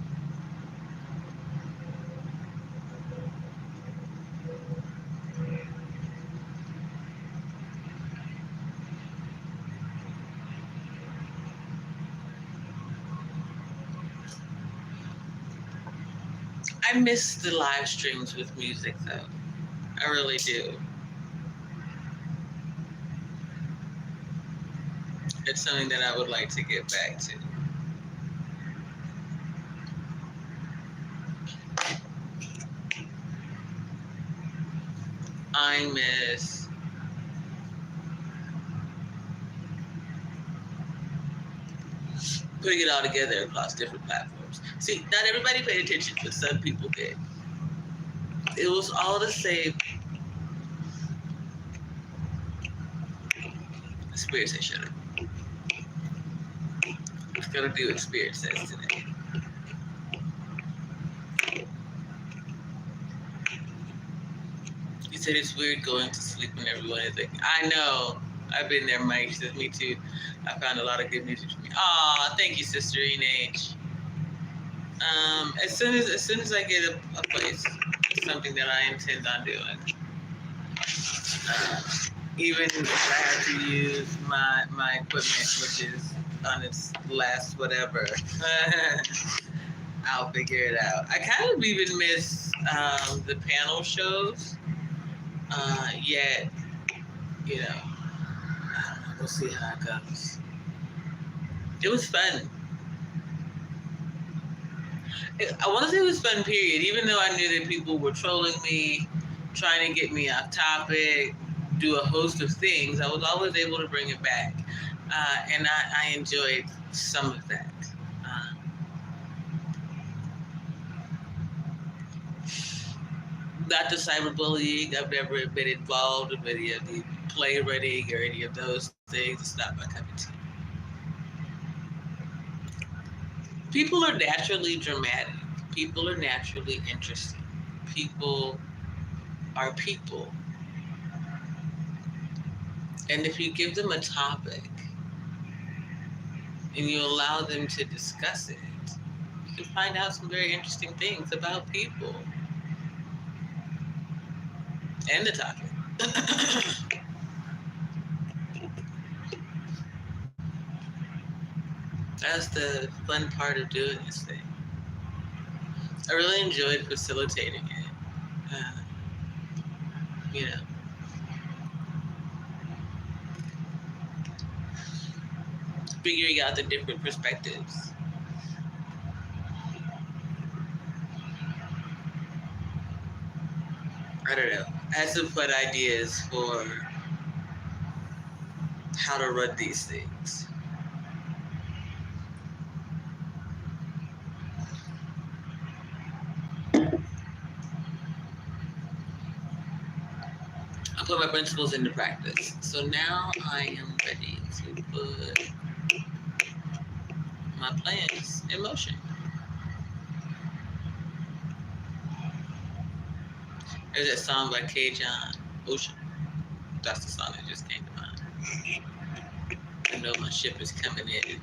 I miss the live streams with music, though. I really do. It's something that I would like to get back to. I miss putting it all together across different platforms. See, not everybody paid attention, but some people did. It was all the same. Spirit said, shut up. It's gonna do what Spirit says today. He said it's weird going to sleep when everyone is like, I know. I've been there, Mike. She says, me too. I found a lot of good music from you. Aw, thank you, Sister H. As soon as I get a place, something that I intend on doing. Even if I have to use my equipment, which is on its last whatever, I'll figure it out. I kind of even miss the panel shows. Yet, you know, I don't know. We'll see how it goes. It was fun. I want to say it was fun, period. Even though I knew that people were trolling me, trying to get me off topic, do a host of things, I was always able to bring it back. And I enjoyed some of that. Not the cyberbullying. I've never been involved in any of the playwriting or any of those things. It's not my cup of tea. People are naturally dramatic. People are naturally interesting. People are people. And if you give them a topic and you allow them to discuss it, you can find out some very interesting things about people and the topic. That's the fun part of doing this thing. I really enjoyed facilitating it. You know. Figuring out the different perspectives. I don't know. I had some fun ideas for how to run these things. I put my principles into practice. So now I am ready to put my plans in motion. There's that song by K. John, Ocean. That's the song that just came to mind. I know my ship is coming in.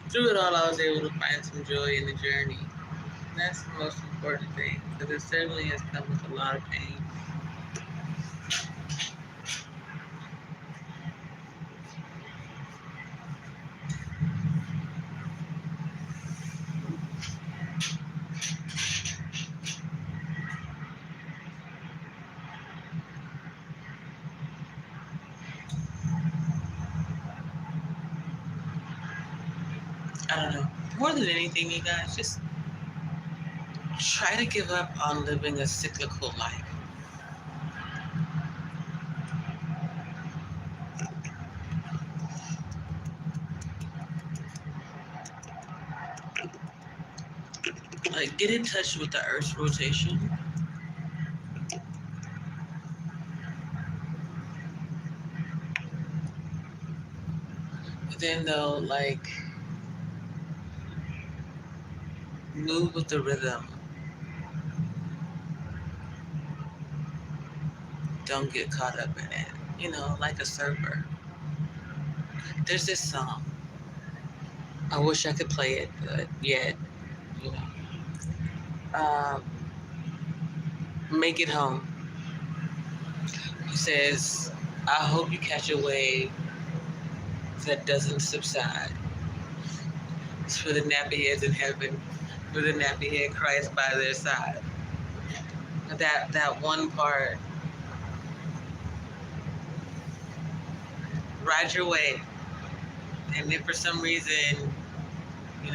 Through it all, I was able to find some joy in the journey. And that's the most important thing, because it certainly has come with a lot of pain. I don't know. More than anything, you guys, just try to give up on living a cyclical life. Like, get in touch with the Earth's rotation then they'll like move with the rhythm. Don't get caught up in it. Like a surfer. There's this song. I wish I could play it, but yet, you know. Um, Make It Home. He says, I hope you catch a wave that doesn't subside. It's for the nappy heads in heaven, for the nappy head Christ by their side. That one part, ride your wave. And if for some reason, you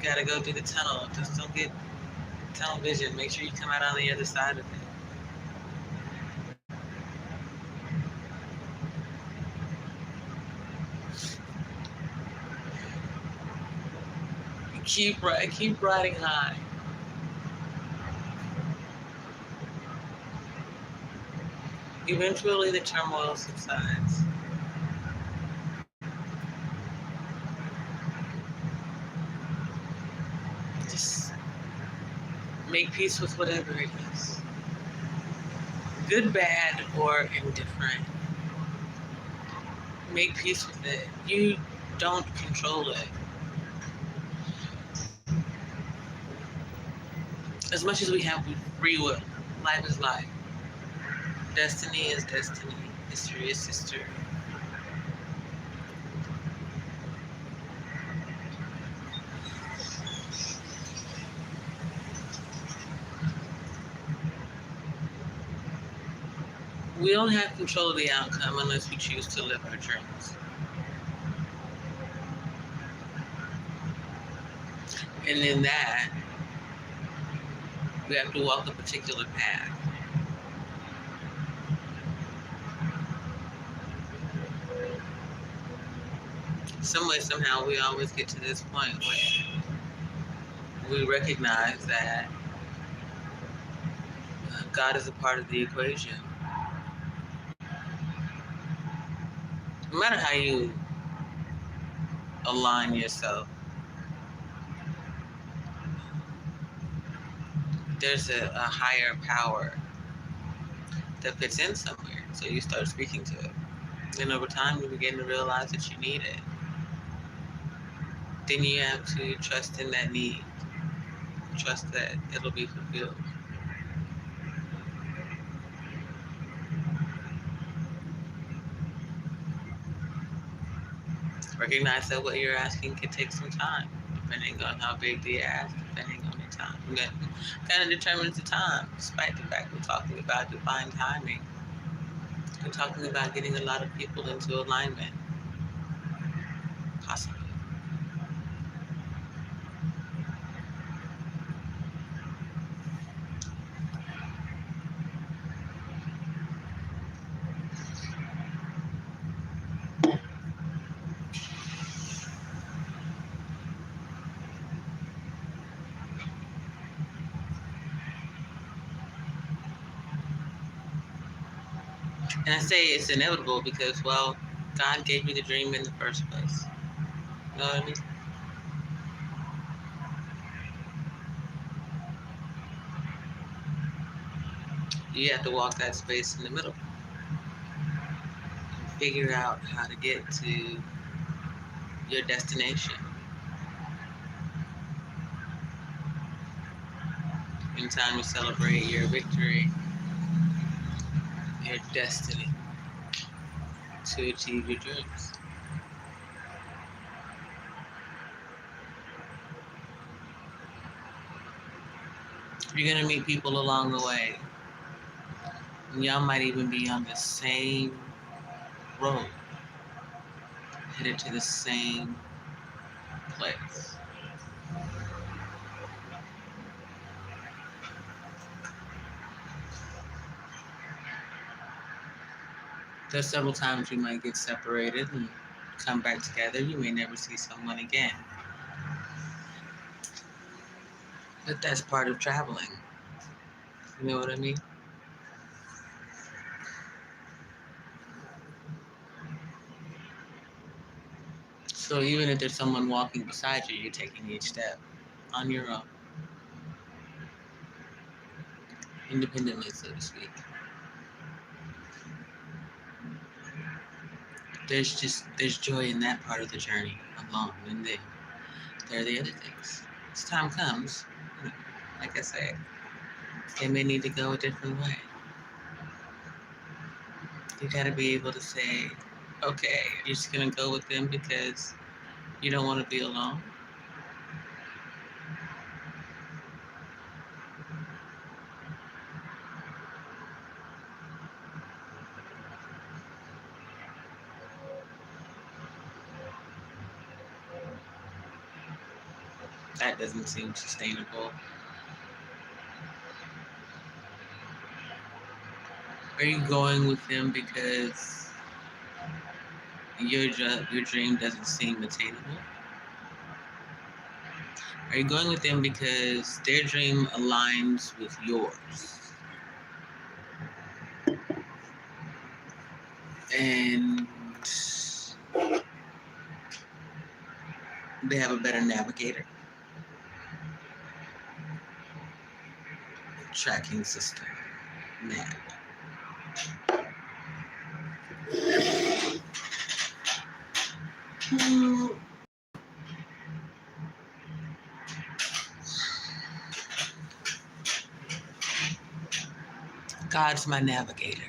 gotta go through the tunnel, just don't get tunnel vision. Make sure you come out on the other side of it. Keep riding high. Eventually the turmoil subsides. Just make peace with whatever it is. Good, bad, or indifferent. Make peace with it. You don't control it. As much as we have free will, life is life. Destiny is destiny. History is history. We don't have control of the outcome unless we choose to live our dreams. And in that, we have to walk a particular path. Some way, somehow, we always get to this point where we recognize that God is a part of the equation. No matter how you align yourself, there's a higher power that fits in somewhere. So you start speaking to it. Then over time, you begin to realize that you need it. Then you have to trust in that need. Trust that it'll be fulfilled. Recognize that what you're asking could take some time, depending on how big the ask, depending on the time. That kind of determines the time, despite the fact we're talking about divine timing. We're talking about getting a lot of people into alignment, possibly. And I say it's inevitable because, well, God gave you the dream in the first place. You know what I mean? You have to walk that space in the middle. Figure out how to get to your destination. In time to celebrate your victory, your destiny, to achieve your dreams. You're going to meet people along the way. And y'all might even be on the same road, headed to the same place. There's several times you might get separated and come back together. You may never see someone again. But that's part of traveling. You know what I mean? So even if there's someone walking beside you, you're taking each step on your own, independently, so to speak. There's joy in that part of the journey alone, and then there are the other things. As time comes, like I say, they may need to go a different way. You got to be able to say, okay, you're just gonna go with them because you don't want to be alone. That doesn't seem sustainable. Are you going with them because your dream doesn't seem attainable? Are you going with them because their dream aligns with yours? And they have a better navigator, tracking system, map. God's my navigator.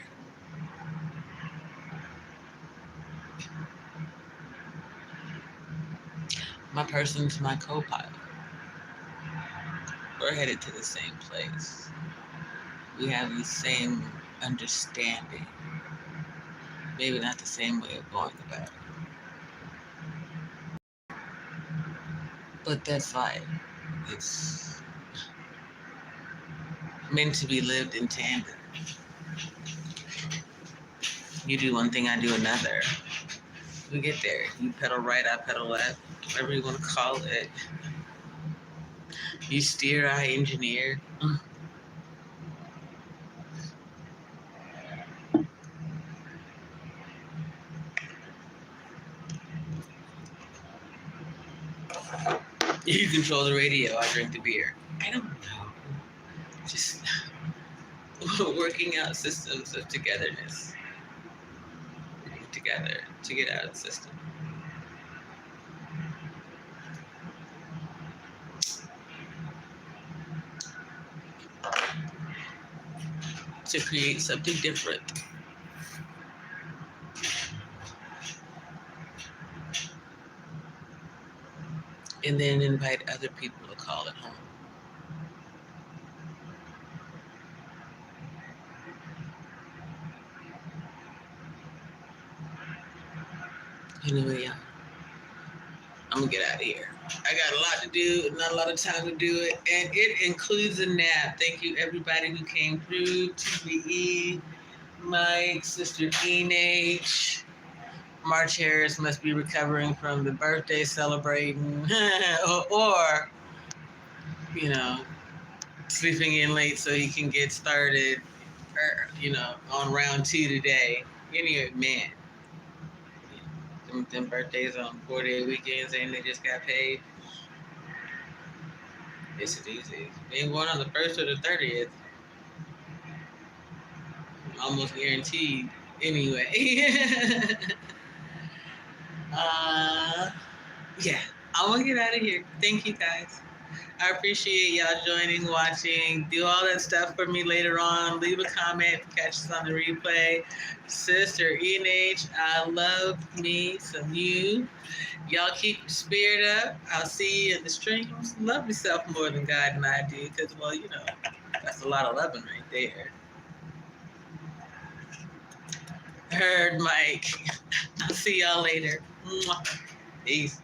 My person's my co-pilot. We're headed to the same place. We have the same understanding. Maybe not the same way of going about it. But that's life. It's meant to be lived in tandem. You do one thing, I do another. We get there. You pedal right, I pedal left. Whatever you want to call it. You steer, I engineer. You control the radio, I drink the beer. I don't know. Just working out systems of togetherness. Working together to get out of the system. To create something different. And then invite other people to call it home. Anyway, I'm gonna get out of here. I got a lot to do, not a lot of time to do it, and it includes a nap. Thank you, everybody who came through. TVE, Mike, Sister H. March Harris must be recovering from the birthday celebrating, or sleeping in late so he can get started, on round 2 today. Anyway, man. Them birthdays on 4-day weekends and they just got paid. It's easy. They ain't going on the 1st or the 30th. Almost guaranteed. Anyway. Yeah. I'm going to get out of here. Thank you, guys. I appreciate y'all joining, watching. Do all that stuff for me later on. Leave a comment. Catch us on the replay. Sister ENH, I love me some you. Y'all keep your spirit up. I'll see you in the streams. Love yourself more than God and I do. Because, that's a lot of loving right there. Heard, Mike. I'll see y'all later. Peace.